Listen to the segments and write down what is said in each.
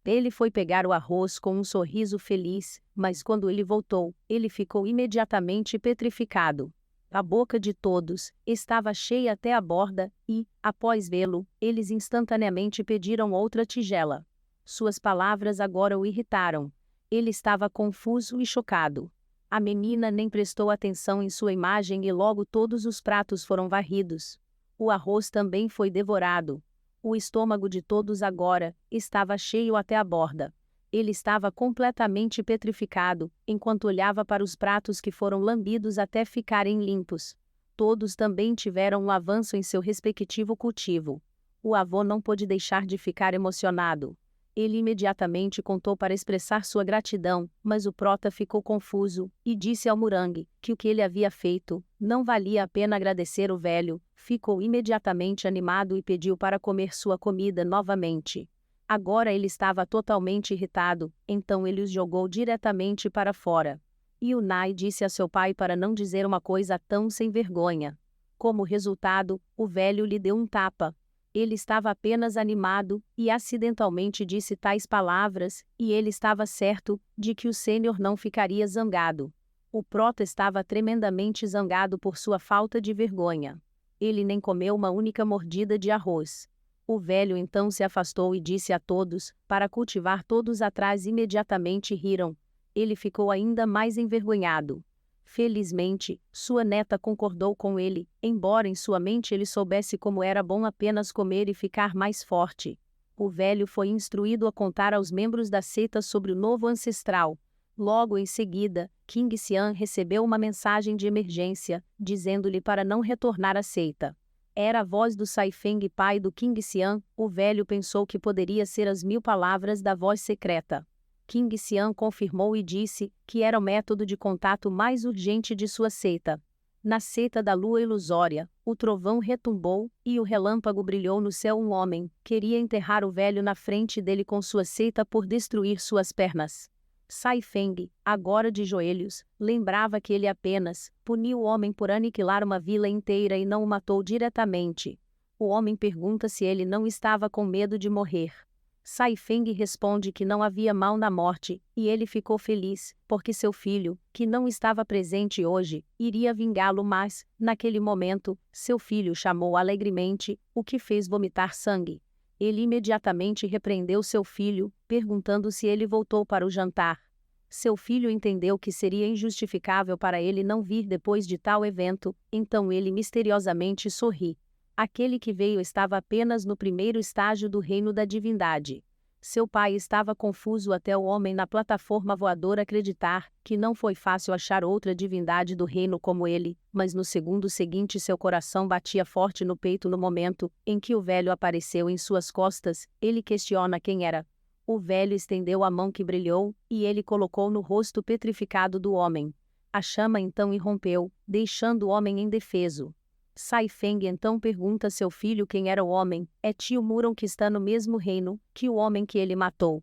Ele foi pegar o arroz com um sorriso feliz, mas quando ele voltou, ele ficou imediatamente petrificado. A boca de todos estava cheia até a borda e, após vê-lo, eles instantaneamente pediram outra tigela. Suas palavras agora o irritaram. Ele estava confuso e chocado. A menina nem prestou atenção em sua imagem e logo todos os pratos foram varridos. O arroz também foi devorado. O estômago de todos agora estava cheio até a borda. Ele estava completamente petrificado, enquanto olhava para os pratos que foram lambidos até ficarem limpos. Todos também tiveram um avanço em seu respectivo cultivo. O avô não pôde deixar de ficar emocionado. Ele imediatamente contou para expressar sua gratidão, mas o prota ficou confuso, e disse ao Murangue que o que ele havia feito não valia a pena agradecer o velho. Ficou imediatamente animado e pediu para comer sua comida novamente. Agora ele estava totalmente irritado, então ele os jogou diretamente para fora. E o Nai disse a seu pai para não dizer uma coisa tão sem vergonha. Como resultado, o velho lhe deu um tapa. Ele estava apenas animado, e acidentalmente disse tais palavras, e ele estava certo de que o sênior não ficaria zangado. O prota estava tremendamente zangado por sua falta de vergonha. Ele nem comeu uma única mordida de arroz. O velho então se afastou e disse a todos, para cultivar todos atrás imediatamente riram. Ele ficou ainda mais envergonhado. Felizmente, sua neta concordou com ele, embora em sua mente ele soubesse como era bom apenas comer e ficar mais forte. O velho foi instruído a contar aos membros da seita sobre o novo ancestral. Logo em seguida, King Xian recebeu uma mensagem de emergência, dizendo-lhe para não retornar à seita. Era a voz do Saifeng, pai do King Xian. O velho pensou que poderia ser as 1000 palavras da voz secreta. King Xian confirmou e disse que era o método de contato mais urgente de sua seita. Na seita da lua ilusória, o trovão retumbou, e o relâmpago brilhou no céu. Um homem queria enterrar o velho na frente dele com sua seita por destruir suas pernas. Saifeng, agora de joelhos, lembrava que ele apenas puniu o homem por aniquilar uma vila inteira e não o matou diretamente. O homem pergunta se ele não estava com medo de morrer. Saifeng responde que não havia mal na morte, e ele ficou feliz, porque seu filho, que não estava presente hoje, iria vingá-lo, mas, naquele momento, seu filho chamou alegremente, o que fez vomitar sangue. Ele imediatamente repreendeu seu filho, perguntando se ele voltou para o jantar. Seu filho entendeu que seria injustificável para ele não vir depois de tal evento, então ele misteriosamente sorri. Aquele que veio estava apenas no primeiro estágio do reino da divindade. Seu pai estava confuso até o homem na plataforma voadora acreditar que não foi fácil achar outra divindade do reino como ele, mas no segundo seguinte seu coração batia forte no peito no momento em que o velho apareceu em suas costas. Ele questiona quem era. O velho estendeu a mão que brilhou, e ele colocou no rosto petrificado do homem. A chama então irrompeu, deixando o homem indefeso. Saifeng então pergunta a seu filho quem era o homem. É tio Muron, que está no mesmo reino que o homem que ele matou.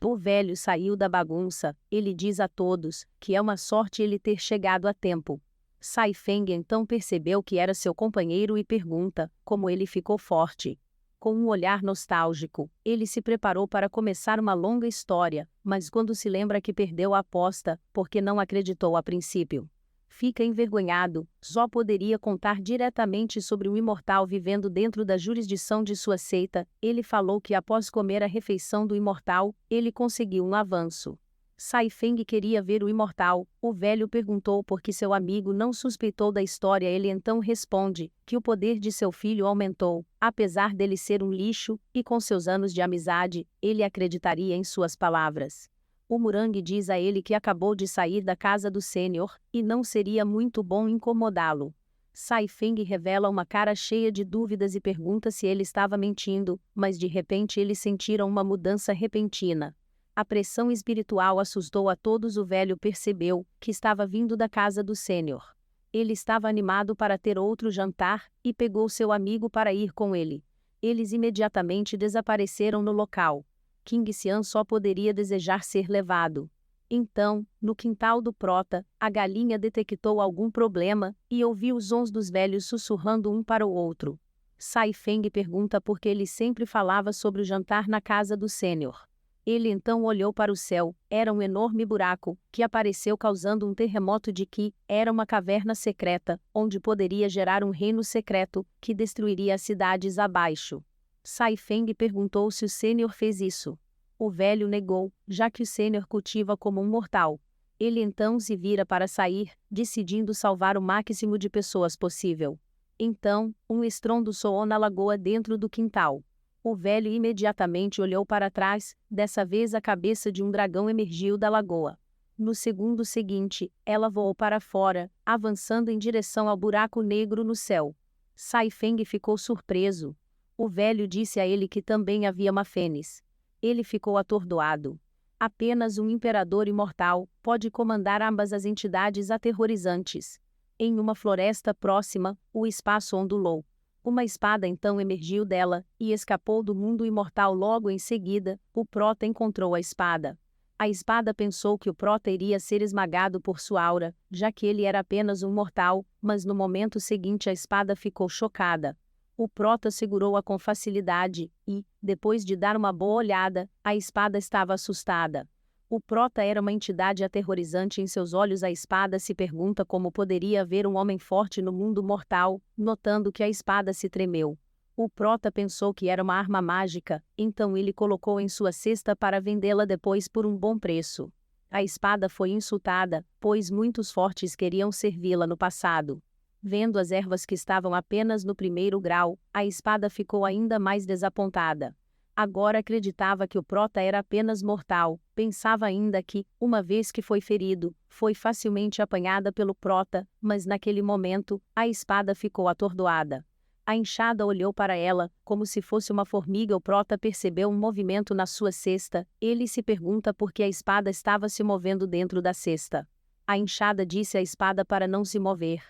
O velho saiu da bagunça. Ele diz a todos que é uma sorte ele ter chegado a tempo. Saifeng então percebeu que era seu companheiro e pergunta como ele ficou forte. Com um olhar nostálgico, ele se preparou para começar uma longa história, mas quando se lembra que perdeu a aposta, porque não acreditou a princípio, fica envergonhado. Só poderia contar diretamente sobre um imortal vivendo dentro da jurisdição de sua seita. Ele falou que após comer a refeição do imortal, ele conseguiu um avanço. Saifeng queria ver o imortal. O velho perguntou por que seu amigo não suspeitou da história. Ele então responde que o poder de seu filho aumentou, apesar dele ser um lixo, e com seus anos de amizade, ele acreditaria em suas palavras. O Murangue diz a ele que acabou de sair da casa do sênior, e não seria muito bom incomodá-lo. Saifeng revela uma cara cheia de dúvidas e pergunta se ele estava mentindo, mas de repente eles sentiram uma mudança repentina. A pressão espiritual assustou a todos. O velho percebeu que estava vindo da casa do sênior. Ele estava animado para ter outro jantar, e pegou seu amigo para ir com ele. Eles imediatamente desapareceram no local. King Xian só poderia desejar ser levado. Então, no quintal do prota, a galinha detectou algum problema, e ouviu os sons dos velhos sussurrando um para o outro. Sai Feng pergunta por que ele sempre falava sobre o jantar na casa do sênior. Ele então olhou para o céu, era um enorme buraco, que apareceu causando um terremoto de que era uma caverna secreta, onde poderia gerar um reino secreto, que destruiria as cidades abaixo. Sai Feng perguntou se o sênior fez isso. O velho negou, já que o sênior cultiva como um mortal. Ele então se vira para sair, decidindo salvar o máximo de pessoas possível. Então, um estrondo soou na lagoa dentro do quintal. O velho imediatamente olhou para trás, dessa vez a cabeça de um dragão emergiu da lagoa. No segundo seguinte, ela voou para fora, avançando em direção ao buraco negro no céu. Sai Feng ficou surpreso. O velho disse a ele que também havia uma fênix. Ele ficou atordoado. Apenas um imperador imortal pode comandar ambas as entidades aterrorizantes. Em uma floresta próxima, o espaço ondulou. Uma espada então emergiu dela, e escapou do mundo imortal logo em seguida. O Prota encontrou a espada. A espada pensou que o Prota iria ser esmagado por sua aura, já que ele era apenas um mortal, mas no momento seguinte a espada ficou chocada. O Prota segurou-a com facilidade, e, depois de dar uma boa olhada, a espada estava assustada. O Prota era uma entidade aterrorizante em seus olhos. A espada se pergunta como poderia haver um homem forte no mundo mortal, notando que a espada se tremeu. O Prota pensou que era uma arma mágica, então ele colocou em sua cesta para vendê-la depois por um bom preço. A espada foi insultada, pois muitos fortes queriam servi-la no passado. Vendo as ervas que estavam apenas no primeiro grau, a espada ficou ainda mais desapontada. Agora acreditava que o Prota era apenas mortal, pensava ainda que, uma vez que foi ferido, foi facilmente apanhada pelo Prota, mas naquele momento, a espada ficou atordoada. A enxada olhou para ela, como se fosse uma formiga. O Prota percebeu um movimento na sua cesta, ele se pergunta por que a espada estava se movendo dentro da cesta. A enxada disse à espada para não se mover.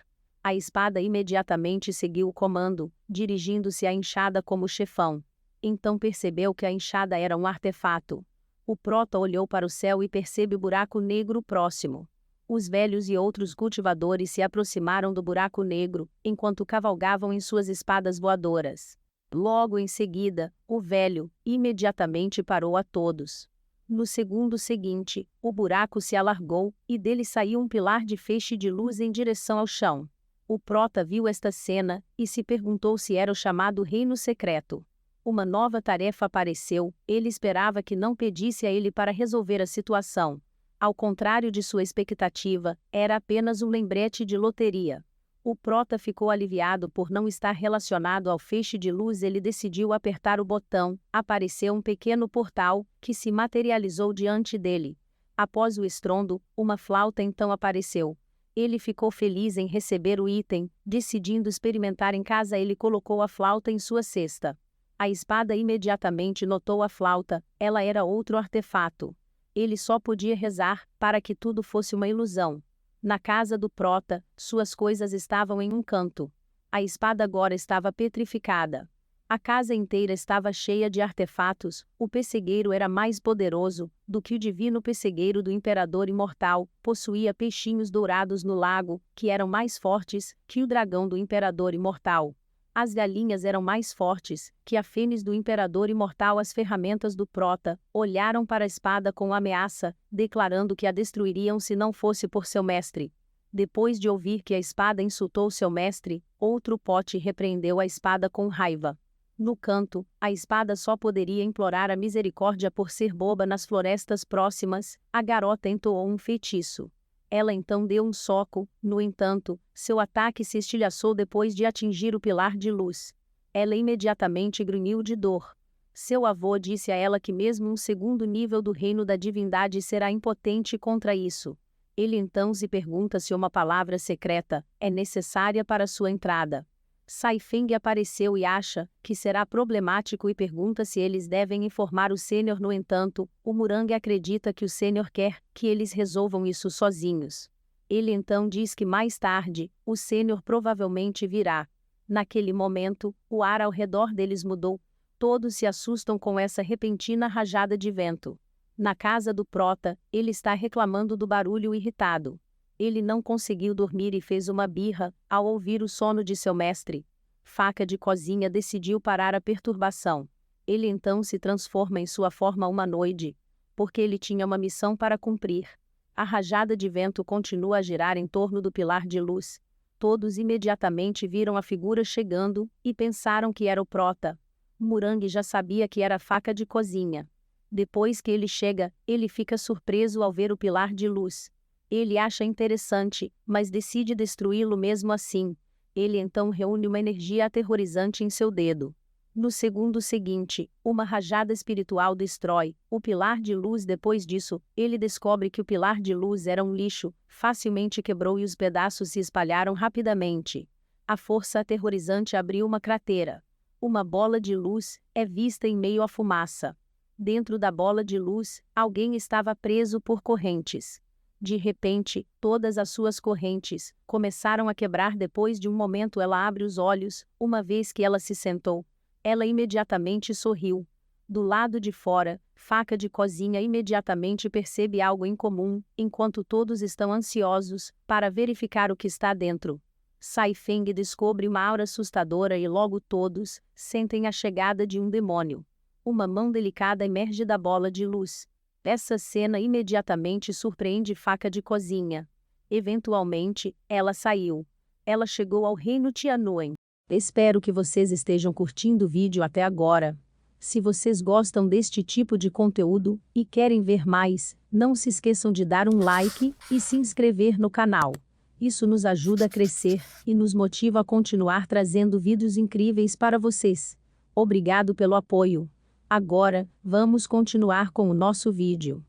A espada imediatamente seguiu o comando, dirigindo-se à enxada como chefão. Então percebeu que a enxada era um artefato. O Prota olhou para o céu e percebe o buraco negro próximo. Os velhos e outros cultivadores se aproximaram do buraco negro, enquanto cavalgavam em suas espadas voadoras. Logo em seguida, o velho imediatamente parou a todos. No segundo seguinte, o buraco se alargou, e dele saiu um pilar de feixe de luz em direção ao chão. O Prota viu esta cena, e se perguntou se era o chamado Reino Secreto. Uma nova tarefa apareceu, ele esperava que não pedisse a ele para resolver a situação. Ao contrário de sua expectativa, era apenas um lembrete de loteria. O Prota ficou aliviado por não estar relacionado ao feixe de luz. Ele decidiu apertar o botão, apareceu um pequeno portal, que se materializou diante dele. Após o estrondo, uma flauta então apareceu. Ele ficou feliz em receber o item, decidindo experimentar em casa. Ele colocou a flauta em sua cesta. A espada imediatamente notou a flauta, ela era outro artefato. Ele só podia rezar, para que tudo fosse uma ilusão. Na casa do Prota, suas coisas estavam em um canto. A espada agora estava petrificada. A casa inteira estava cheia de artefatos. O pessegueiro era mais poderoso do que o divino pessegueiro do Imperador Imortal, possuía peixinhos dourados no lago, que eram mais fortes que o dragão do Imperador Imortal. As galinhas eram mais fortes que a fênix do Imperador Imortal. As ferramentas do Prota olharam para a espada com ameaça, declarando que a destruiriam se não fosse por seu mestre. Depois de ouvir que a espada insultou seu mestre, outro pote repreendeu a espada com raiva. No canto, a espada só poderia implorar a misericórdia por ser boba. Nas florestas próximas, a garota entoou um feitiço. Ela então deu um soco, no entanto, seu ataque se estilhaçou depois de atingir o pilar de luz. Ela imediatamente grunhiu de dor. Seu avô disse a ela que mesmo um segundo nível do reino da divindade será impotente contra isso. Ele então se pergunta se uma palavra secreta é necessária para sua entrada. Sai Feng apareceu e acha que será problemático e pergunta se eles devem informar o sênior. No entanto, o Murang acredita que o sênior quer que eles resolvam isso sozinhos. Ele então diz que mais tarde, o sênior provavelmente virá. Naquele momento, o ar ao redor deles mudou. Todos se assustam com essa repentina rajada de vento. Na casa do Prota, ele está reclamando do barulho irritado. Ele não conseguiu dormir e fez uma birra ao ouvir o sono de seu mestre. Faca de Cozinha decidiu parar a perturbação. Ele então se transforma em sua forma humanoide, porque ele tinha uma missão para cumprir. A rajada de vento continua a girar em torno do pilar de luz. Todos imediatamente viram a figura chegando e pensaram que era o Prota. Murang já sabia que era a Faca de Cozinha. Depois que ele chega, ele fica surpreso ao ver o pilar de luz. Ele acha interessante, mas decide destruí-lo mesmo assim. Ele então reúne uma energia aterrorizante em seu dedo. No segundo seguinte, uma rajada espiritual destrói o pilar de luz. Depois disso, ele descobre que o pilar de luz era um lixo, facilmente quebrou e os pedaços se espalharam rapidamente. A força aterrorizante abriu uma cratera. Uma bola de luz é vista em meio à fumaça. Dentro da bola de luz, alguém estava preso por correntes. De repente, todas as suas correntes começaram a quebrar. Depois de um momento, ela abre os olhos. Uma vez que ela se sentou, ela imediatamente sorriu. Do lado de fora, Faca de Cozinha imediatamente percebe algo incomum, enquanto todos estão ansiosos para verificar o que está dentro. Sai Feng descobre uma aura assustadora e logo todos sentem a chegada de um demônio. Uma mão delicada emerge da bola de luz. Essa cena imediatamente surpreende Faca de Cozinha. Eventualmente, ela saiu. Ela chegou ao reino Tianwen. Espero que vocês estejam curtindo o vídeo até agora. Se vocês gostam deste tipo de conteúdo e querem ver mais, não se esqueçam de dar um like e se inscrever no canal. Isso nos ajuda a crescer e nos motiva a continuar trazendo vídeos incríveis para vocês. Obrigado pelo apoio. Agora, vamos continuar com o nosso vídeo.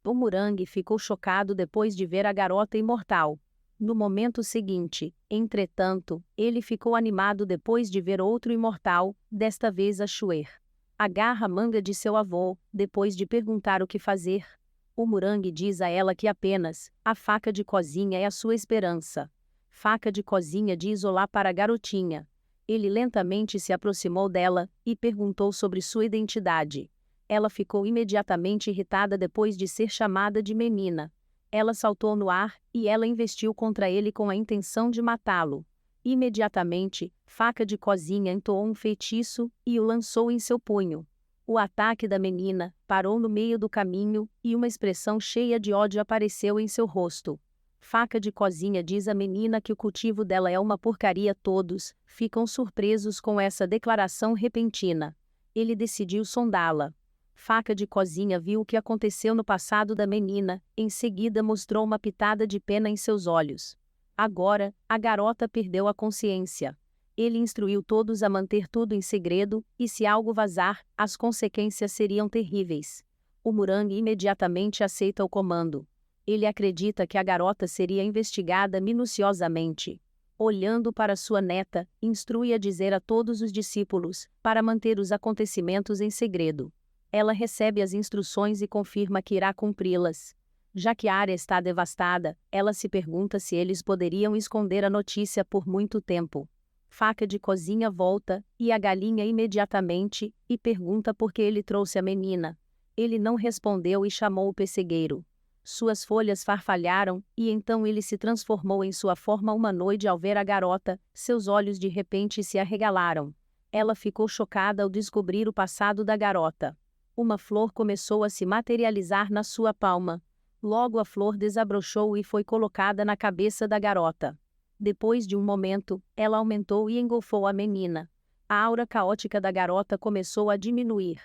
O Murang ficou chocado depois de ver a garota imortal. No momento seguinte, entretanto, ele ficou animado depois de ver outro imortal, desta vez a Xuer. Agarra a manga de seu avô, depois de perguntar o que fazer. O Murang diz a ela que apenas a Faca de Cozinha é a sua esperança. Faca de Cozinha diz olá para a garotinha. Ele lentamente se aproximou dela e perguntou sobre sua identidade. Ela ficou imediatamente irritada depois de ser chamada de menina. Ela saltou no ar e ela investiu contra ele com a intenção de matá-lo. Imediatamente, Faca de Cozinha entoou um feitiço e o lançou em seu punho. O ataque da menina parou no meio do caminho e uma expressão cheia de ódio apareceu em seu rosto. Faca de Cozinha diz à menina que o cultivo dela é uma porcaria. Todos ficam surpresos com essa declaração repentina. Ele decidiu sondá-la. Faca de Cozinha viu o que aconteceu no passado da menina, em seguida mostrou uma pitada de pena em seus olhos. Agora, a garota perdeu a consciência. Ele instruiu todos a manter tudo em segredo, e se algo vazar, as consequências seriam terríveis. O Murang imediatamente aceita o comando. Ele acredita que a garota seria investigada minuciosamente. Olhando para sua neta, instrui a dizer a todos os discípulos, para manter os acontecimentos em segredo. Ela recebe as instruções e confirma que irá cumpri-las. Já que a área está devastada, ela se pergunta se eles poderiam esconder a notícia por muito tempo. Faca de Cozinha volta, e a galinha imediatamente, e pergunta por que ele trouxe a menina. Ele não respondeu e chamou o pessegueiro. Suas folhas farfalharam, e então ele se transformou em sua forma humanoide ao ver a garota, seus olhos de repente se arregalaram. Ela ficou chocada ao descobrir o passado da garota. Uma flor começou a se materializar na sua palma. Logo a flor desabrochou e foi colocada na cabeça da garota. Depois de um momento, ela aumentou e engolfou a menina. A aura caótica da garota começou a diminuir.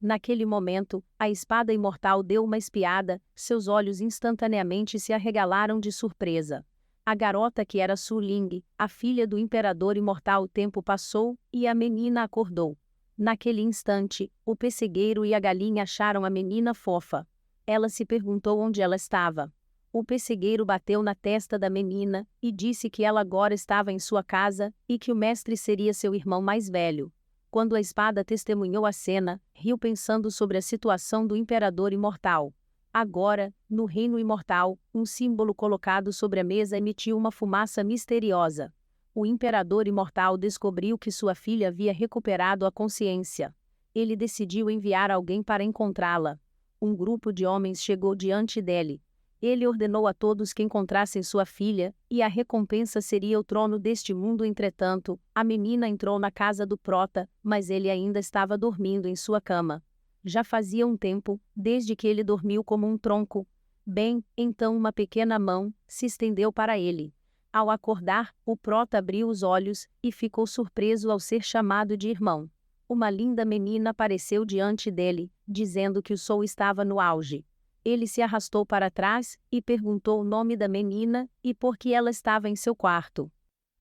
Naquele momento, a espada imortal deu uma espiada, seus olhos instantaneamente se arregalaram de surpresa. A garota que era Su Ling, a filha do imperador imortal. O tempo passou, e a menina acordou. Naquele instante, o pessegueiro e a galinha acharam a menina fofa. Ela se perguntou onde ela estava. O pessegueiro bateu na testa da menina, e disse que ela agora estava em sua casa, e que o mestre seria seu irmão mais velho. Quando a espada testemunhou a cena, riu pensando sobre a situação do imperador imortal. Agora, no reino imortal, um símbolo colocado sobre a mesa emitiu uma fumaça misteriosa. O imperador imortal descobriu que sua filha havia recuperado a consciência. Ele decidiu enviar alguém para encontrá-la. Um grupo de homens chegou diante dele. Ele ordenou a todos que encontrassem sua filha, e a recompensa seria o trono deste mundo. Entretanto, a menina entrou na casa do prota, mas ele ainda estava dormindo em sua cama. Já fazia um tempo, desde que ele dormiu como um tronco. Bem, então uma pequena mão se estendeu para ele. Ao acordar, o prota abriu os olhos, e ficou surpreso ao ser chamado de irmão. Uma linda menina apareceu diante dele, dizendo que o sol estava no auge. Ele se arrastou para trás, e perguntou o nome da menina, e por que ela estava em seu quarto.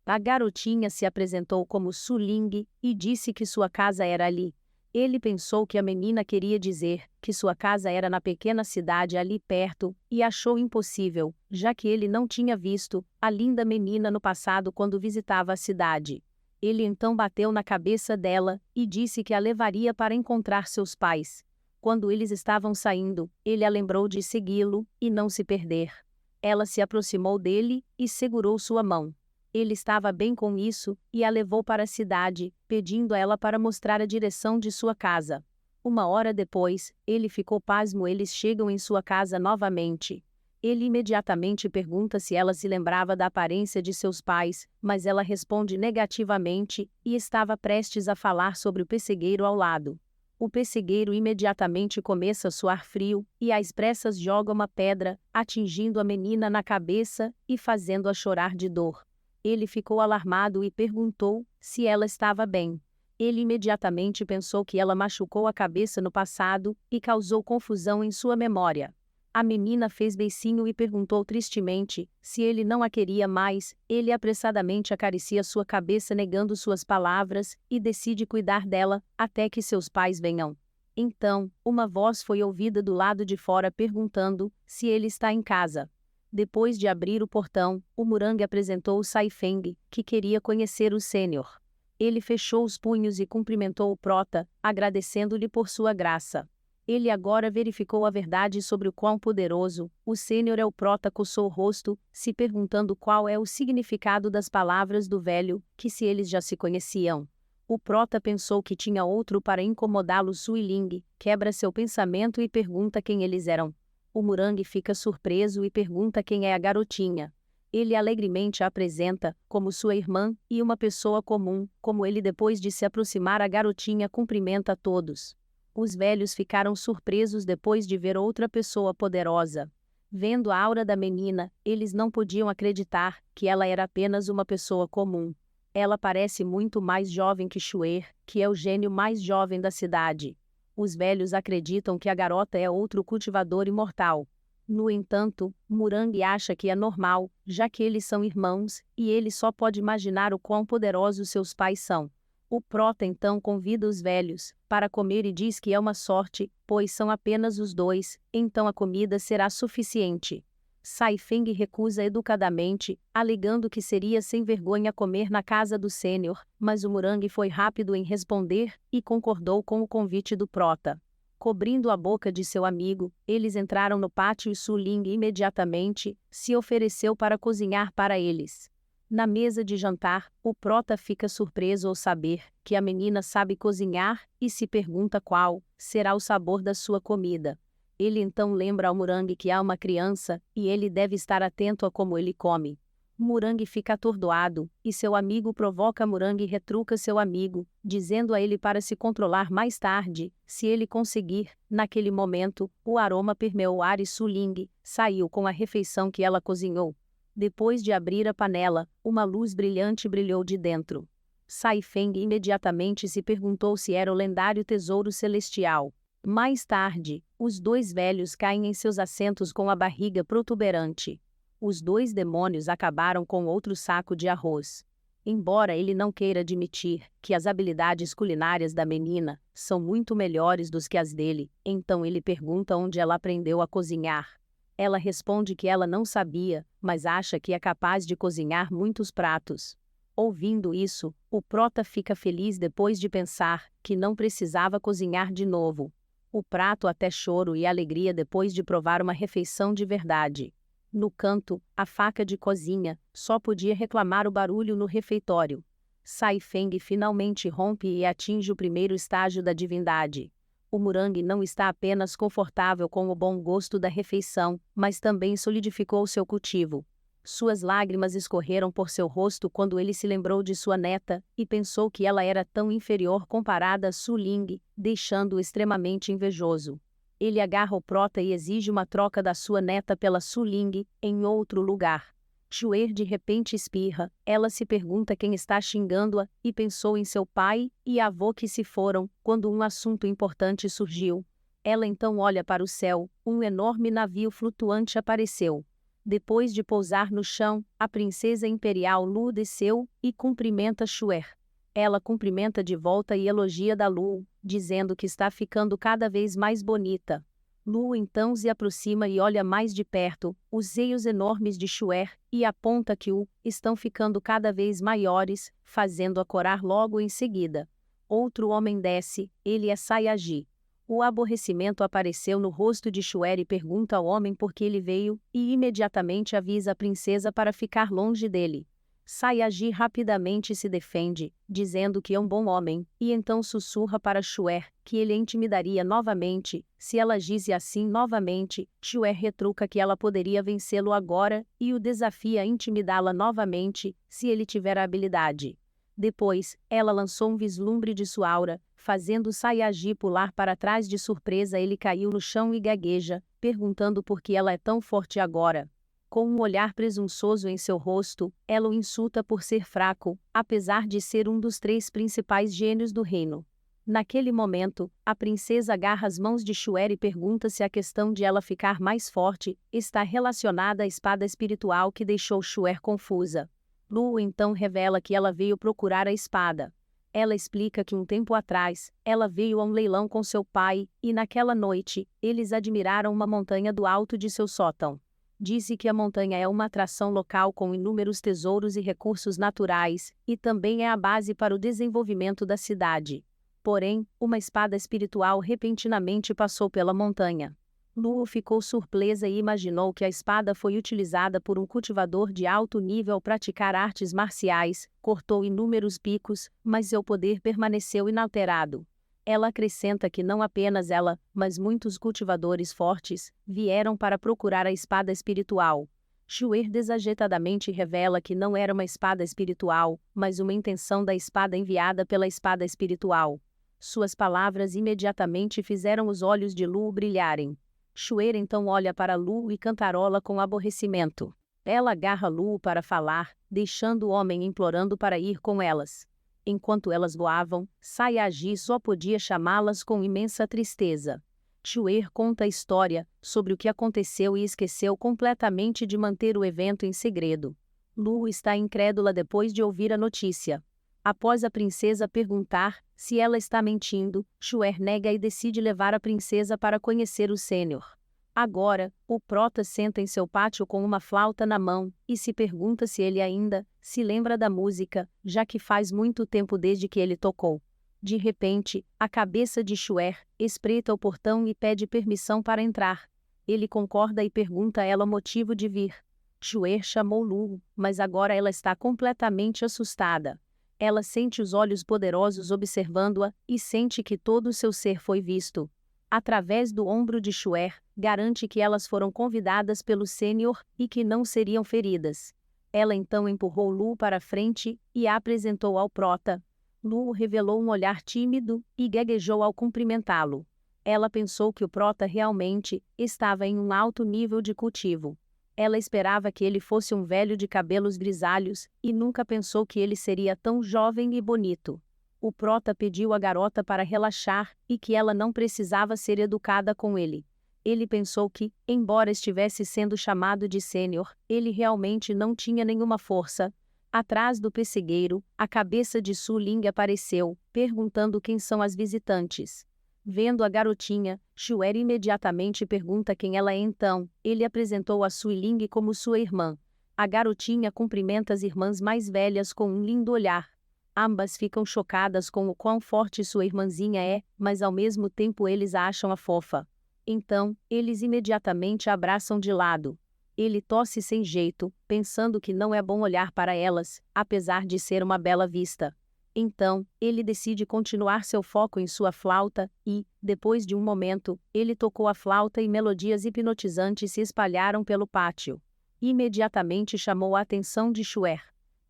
A garotinha se apresentou como Su Ling, e disse que sua casa era ali. Ele pensou que a menina queria dizer que sua casa era na pequena cidade ali perto, e achou impossível, já que ele não tinha visto a linda menina no passado quando visitava a cidade. Ele então bateu na cabeça dela, e disse que a levaria para encontrar seus pais. Quando eles estavam saindo, ele a lembrou de segui-lo, e não se perder. Ela se aproximou dele, e segurou sua mão. Ele estava bem com isso, e a levou para a cidade, pedindo a ela para mostrar a direção de sua casa. Uma hora depois, ele ficou pasmo. Eles chegam em sua casa novamente. Ele imediatamente pergunta se ela se lembrava da aparência de seus pais, mas ela responde negativamente, e estava prestes a falar sobre o pessegueiro ao lado. O pessegueiro imediatamente começa a suar frio, e às pressas joga uma pedra, atingindo a menina na cabeça, e fazendo-a chorar de dor. Ele ficou alarmado e perguntou se ela estava bem. Ele imediatamente pensou que ela machucou a cabeça no passado, e causou confusão em sua memória. A menina fez beicinho e perguntou tristemente se ele não a queria mais. Ele apressadamente acaricia sua cabeça negando suas palavras, e decide cuidar dela, até que seus pais venham. Então, uma voz foi ouvida do lado de fora perguntando se ele está em casa. Depois de abrir o portão, o Murang apresentou Sai Feng, que queria conhecer o sênior. Ele fechou os punhos e cumprimentou o prota, agradecendo-lhe por sua graça. Ele agora verificou a verdade sobre o quão poderoso o sênior é. O prota coçou o rosto, se perguntando qual é o significado das palavras do velho, que se eles já se conheciam. O prota pensou que tinha outro para incomodá-lo. Sui Ling quebra seu pensamento e pergunta quem eles eram. O Murang fica surpreso e pergunta quem é a garotinha. Ele alegremente a apresenta como sua irmã e uma pessoa comum. Como ele, depois de se aproximar, a garotinha cumprimenta a todos. Os velhos ficaram surpresos depois de ver outra pessoa poderosa. Vendo a aura da menina, eles não podiam acreditar que ela era apenas uma pessoa comum. Ela parece muito mais jovem que Xuer, que é o gênio mais jovem da cidade. Os velhos acreditam que a garota é outro cultivador imortal. No entanto, Murang acha que é normal, já que eles são irmãos, e ele só pode imaginar o quão poderosos seus pais são. O prota então convida os velhos para comer e diz que é uma sorte, pois são apenas os dois, então a comida será suficiente. Sai Feng recusa educadamente, alegando que seria sem vergonha comer na casa do sênior, mas o Murang foi rápido em responder, e concordou com o convite do prota. Cobrindo a boca de seu amigo, eles entraram no pátio e Su Ling imediatamente se ofereceu para cozinhar para eles. Na mesa de jantar, o prota fica surpreso ao saber que a menina sabe cozinhar, e se pergunta qual será o sabor da sua comida. Ele então lembra ao Murang que há uma criança, e ele deve estar atento a como ele come. Murang fica atordoado, e seu amigo provoca Murang e retruca seu amigo, dizendo a ele para se controlar mais tarde, se ele conseguir. Naquele momento, o aroma permeou o ar e Su Ling saiu com a refeição que ela cozinhou. Depois de abrir a panela, uma luz brilhante brilhou de dentro. Sai Feng imediatamente se perguntou se era o lendário tesouro celestial. Mais tarde, os dois velhos caem em seus assentos com a barriga protuberante. Os dois demônios acabaram com outro saco de arroz. Embora ele não queira admitir que as habilidades culinárias da menina são muito melhores do que as dele, então ele pergunta onde ela aprendeu a cozinhar. Ela responde que ela não sabia, mas acha que é capaz de cozinhar muitos pratos. Ouvindo isso, o prota fica feliz depois de pensar que não precisava cozinhar de novo. O prato até choro e alegria depois de provar uma refeição de verdade. No canto, a faca de cozinha só podia reclamar o barulho no refeitório. Sai Feng finalmente rompe e atinge o primeiro estágio da divindade. O morangue não está apenas confortável com o bom gosto da refeição, mas também solidificou seu cultivo. Suas lágrimas escorreram por seu rosto quando ele se lembrou de sua neta, e pensou que ela era tão inferior comparada a Su Ling, deixando-o extremamente invejoso. Ele agarra o prota e exige uma troca da sua neta pela Su Ling, em outro lugar. Xuer de repente espirra, ela se pergunta quem está xingando-a, e pensou em seu pai e avô que se foram, quando um assunto importante surgiu. Ela então olha para o céu, um enorme navio flutuante apareceu. Depois de pousar no chão, a princesa imperial Lu desceu e cumprimenta Xuer. Ela cumprimenta de volta e elogia da Lu, dizendo que está ficando cada vez mais bonita. Lu então se aproxima e olha mais de perto os seios enormes de Xuer e aponta que estão ficando cada vez maiores, fazendo-a corar logo em seguida. Outro homem desce, ele é Sayagi. O aborrecimento apareceu no rosto de Xuer e pergunta ao homem por que ele veio, e imediatamente avisa a princesa para ficar longe dele. Sayagi rapidamente se defende, dizendo que é um bom homem, e então sussurra para Xuer que ele a intimidaria novamente, se ela agisse assim novamente. Xuer retruca que ela poderia vencê-lo agora, e o desafia a intimidá-la novamente, se ele tiver a habilidade. Depois, ela lançou um vislumbre de sua aura, fazendo Sayagi pular para trás de surpresa. Ele caiu no chão e gagueja, perguntando por que ela é tão forte agora. Com um olhar presunçoso em seu rosto, ela o insulta por ser fraco, apesar de ser um dos 3 principais gênios do reino. Naquele momento, a princesa agarra as mãos de Xuer e pergunta se a questão de ela ficar mais forte está relacionada à espada espiritual que deixou Xuer confusa. Lu então revela que ela veio procurar a espada. Ela explica que um tempo atrás, ela veio a um leilão com seu pai, e naquela noite, eles admiraram uma montanha do alto de seu sótão. Disse que a montanha é uma atração local com inúmeros tesouros e recursos naturais, e também é a base para o desenvolvimento da cidade. Porém, uma espada espiritual repentinamente passou pela montanha. Lu ficou surpresa e imaginou que a espada foi utilizada por um cultivador de alto nível ao praticar artes marciais, cortou inúmeros picos, mas seu poder permaneceu inalterado. Ela acrescenta que não apenas ela, mas muitos cultivadores fortes, vieram para procurar a espada espiritual. Xuer desajeitadamente revela que não era uma espada espiritual, mas uma intenção da espada enviada pela espada espiritual. Suas palavras imediatamente fizeram os olhos de Lu brilharem. Xuer então olha para Lu e cantarola com aborrecimento. Ela agarra Lu para falar, deixando o homem implorando para ir com elas. Enquanto elas voavam, Sayagi só podia chamá-las com imensa tristeza. Xuer conta a história sobre o que aconteceu e esqueceu completamente de manter o evento em segredo. Lu está incrédula depois de ouvir a notícia. Após a princesa perguntar se ela está mentindo, Xuer nega e decide levar a princesa para conhecer o sênior. Agora, o prota senta em seu pátio com uma flauta na mão, e se pergunta se ele ainda se lembra da música, já que faz muito tempo desde que ele tocou. De repente, a cabeça de Xuer espreita o portão e pede permissão para entrar. Ele concorda e pergunta a ela o motivo de vir. Xuer chamou Lu, mas agora ela está completamente assustada. Ela sente os olhos poderosos observando-a, e sente que todo o seu ser foi visto. Através do ombro de Xuer, garante que elas foram convidadas pelo sênior e que não seriam feridas. Ela então empurrou Lu para frente e a apresentou ao prota. Lu revelou um olhar tímido e gaguejou ao cumprimentá-lo. Ela pensou que o prota realmente estava em um alto nível de cultivo. Ela esperava que ele fosse um velho de cabelos grisalhos, e nunca pensou que ele seria tão jovem e bonito. O prota pediu à garota para relaxar, e que ela não precisava ser educada com ele. Ele pensou que, embora estivesse sendo chamado de sênior, ele realmente não tinha nenhuma força. Atrás do pessegueiro, a cabeça de Su Ling apareceu, perguntando quem são as visitantes. Vendo a garotinha, Xuer imediatamente pergunta quem ela é então. Ele apresentou a Su Ling como sua irmã. A garotinha cumprimenta as irmãs mais velhas com um lindo olhar. Ambas ficam chocadas com o quão forte sua irmãzinha é, mas ao mesmo tempo eles a acham a fofa. Então, eles imediatamente a abraçam de lado. Ele tosse sem jeito, pensando que não é bom olhar para elas, apesar de ser uma bela vista. Então, ele decide continuar seu foco em sua flauta e, depois de um momento, ele tocou a flauta e melodias hipnotizantes se espalharam pelo pátio. Imediatamente chamou a atenção de Shuer.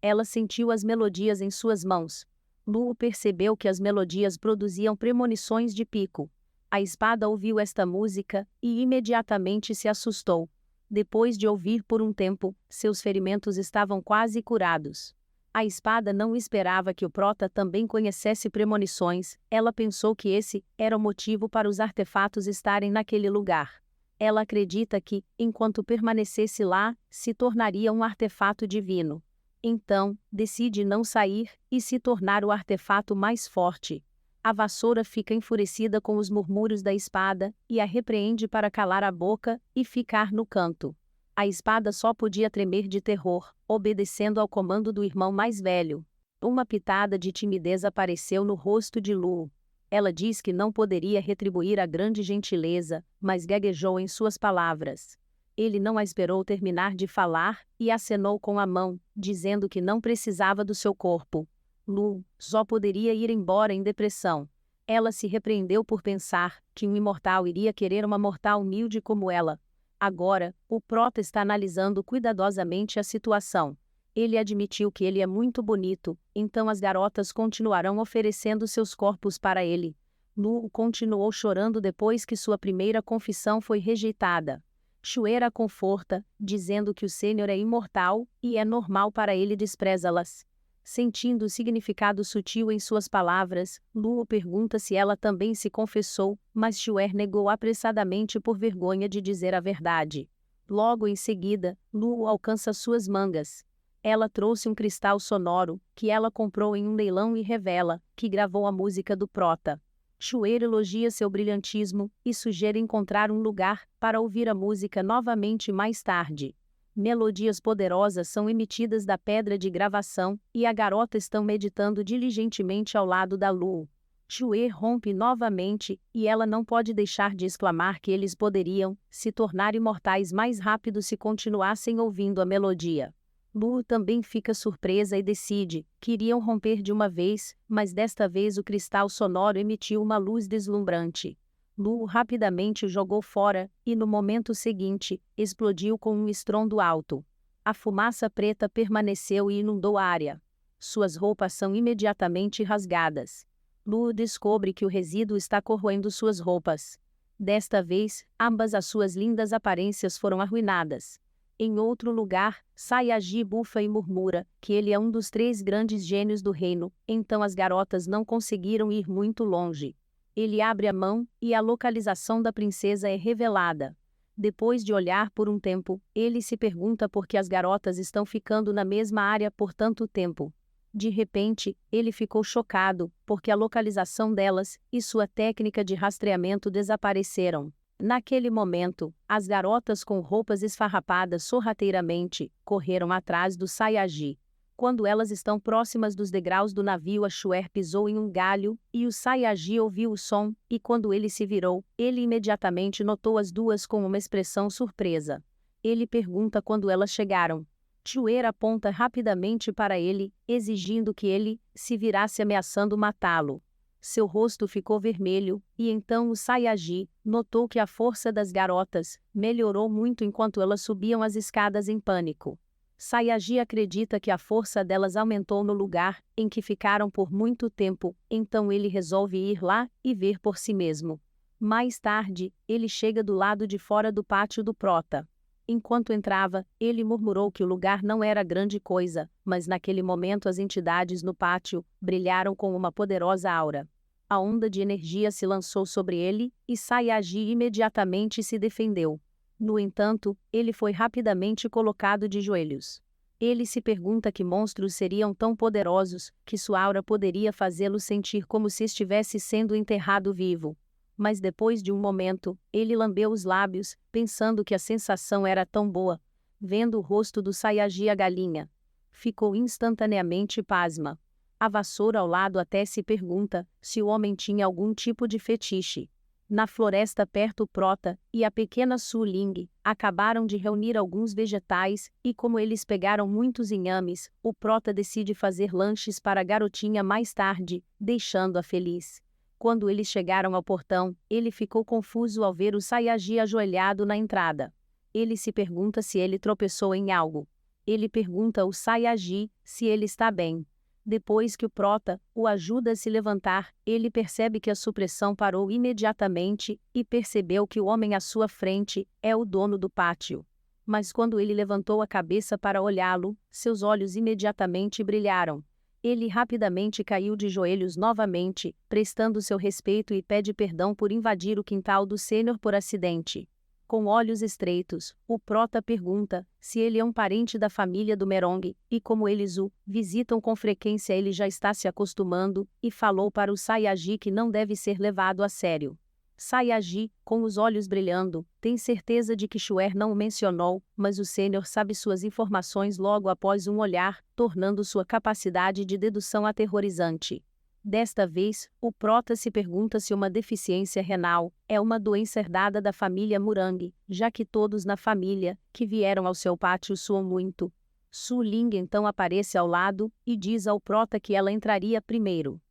Ela sentiu as melodias em suas mãos. Lu percebeu que as melodias produziam premonições de pico. A espada ouviu esta música e imediatamente se assustou. Depois de ouvir por um tempo, seus ferimentos estavam quase curados. A espada não esperava que o prota também conhecesse premonições, ela pensou que esse era o motivo para os artefatos estarem naquele lugar. Ela acredita que, enquanto permanecesse lá, se tornaria um artefato divino. Então, decide não sair e se tornar o artefato mais forte. A vassoura fica enfurecida com os murmúrios da espada e a repreende para calar a boca e ficar no canto. A espada só podia tremer de terror, obedecendo ao comando do irmão mais velho. Uma pitada de timidez apareceu no rosto de Lu. Ela diz que não poderia retribuir a grande gentileza, mas gaguejou em suas palavras. Ele não a esperou terminar de falar e acenou com a mão, dizendo que não precisava do seu corpo. Lu só poderia ir embora em depressão. Ela se repreendeu por pensar que um imortal iria querer uma mortal humilde como ela. Agora, o prota está analisando cuidadosamente a situação. Ele admitiu que ele é muito bonito, então as garotas continuarão oferecendo seus corpos para ele. Lu continuou chorando depois que sua primeira confissão foi rejeitada. Shuer a conforta, dizendo que o Senhor é imortal e é normal para ele desprezá-las. Sentindo o significado sutil em suas palavras, Lu pergunta se ela também se confessou, mas Shuer negou apressadamente por vergonha de dizer a verdade. Logo em seguida, Lu alcança suas mangas. Ela trouxe um cristal sonoro, que ela comprou em um leilão e revela que gravou a música do prota. Shuer elogia seu brilhantismo e sugere encontrar um lugar para ouvir a música novamente mais tarde. Melodias poderosas são emitidas da pedra de gravação, e a garota está meditando diligentemente ao lado da Lu. Shuer rompe novamente, e ela não pode deixar de exclamar que eles poderiam se tornar imortais mais rápido se continuassem ouvindo a melodia. Lu também fica surpresa e decide que iriam romper de uma vez, mas desta vez o cristal sonoro emitiu uma luz deslumbrante. Lu rapidamente o jogou fora, e no momento seguinte, explodiu com um estrondo alto. A fumaça preta permaneceu e inundou a área. Suas roupas são imediatamente rasgadas. Lu descobre que o resíduo está corroendo suas roupas. Desta vez, ambas as suas lindas aparências foram arruinadas. Em outro lugar, Saiyagi bufa e murmura que ele é um dos 3 grandes gênios do reino, então as garotas não conseguiram ir muito longe. Ele abre a mão, e a localização da princesa é revelada. Depois de olhar por um tempo, ele se pergunta por que as garotas estão ficando na mesma área por tanto tempo. De repente, ele ficou chocado, porque a localização delas e sua técnica de rastreamento desapareceram. Naquele momento, as garotas com roupas esfarrapadas sorrateiramente correram atrás do Saiyagi. Quando elas estão próximas dos degraus do navio, a Shuer pisou em um galho, e o Saiyagi ouviu o som, e quando ele se virou, ele imediatamente notou as duas com uma expressão surpresa. Ele pergunta quando elas chegaram. Shuer aponta rapidamente para ele, exigindo que ele se virasse ameaçando matá-lo. Seu rosto ficou vermelho, e então o Saiyagi notou que a força das garotas melhorou muito enquanto elas subiam as escadas em pânico. Saiyagi acredita que a força delas aumentou no lugar em que ficaram por muito tempo, então ele resolve ir lá e ver por si mesmo. Mais tarde, ele chega do lado de fora do pátio do prota. Enquanto entrava, ele murmurou que o lugar não era grande coisa, mas naquele momento as entidades no pátio brilharam com uma poderosa aura. A onda de energia se lançou sobre ele, e Saiyagi imediatamente se defendeu. No entanto, ele foi rapidamente colocado de joelhos. Ele se pergunta que monstros seriam tão poderosos que sua aura poderia fazê-lo sentir como se estivesse sendo enterrado vivo. Mas depois de um momento, ele lambeu os lábios, pensando que a sensação era tão boa. Vendo o rosto do Saiyagi a galinha, ficou instantaneamente pasma. A vassoura ao lado até se pergunta se o homem tinha algum tipo de fetiche. Na floresta perto Prota e a pequena Su Ling acabaram de reunir alguns vegetais e como eles pegaram muitos inhames, o Prota decide fazer lanches para a garotinha mais tarde, deixando-a feliz. Quando eles chegaram ao portão, ele ficou confuso ao ver o Saiyagi ajoelhado na entrada. Ele se pergunta se ele tropeçou em algo. Ele pergunta ao Saiyagi se ele está bem. Depois que o Prota o ajuda a se levantar, ele percebe que a supressão parou imediatamente e percebeu que o homem à sua frente é o dono do pátio. Mas quando ele levantou a cabeça para olhá-lo, seus olhos imediatamente brilharam. Ele rapidamente caiu de joelhos novamente, prestando seu respeito e pede perdão por invadir o quintal do sênior por acidente. Com olhos estreitos, o Prota pergunta se ele é um parente da família do Merong, e como eles o visitam com frequência ele já está se acostumando, e falou para o Saiyagi que não deve ser levado a sério. Saiyagi, com os olhos brilhando, tem certeza de que Shuer não o mencionou, mas o sênior sabe suas informações logo após um olhar, tornando sua capacidade de dedução aterrorizante. Desta vez, o Prota se pergunta se uma deficiência renal é uma doença herdada da família Murang, já que todos na família, que vieram ao seu pátio suam muito. Su Ling então aparece ao lado, e diz ao Prota que ela entraria primeiro.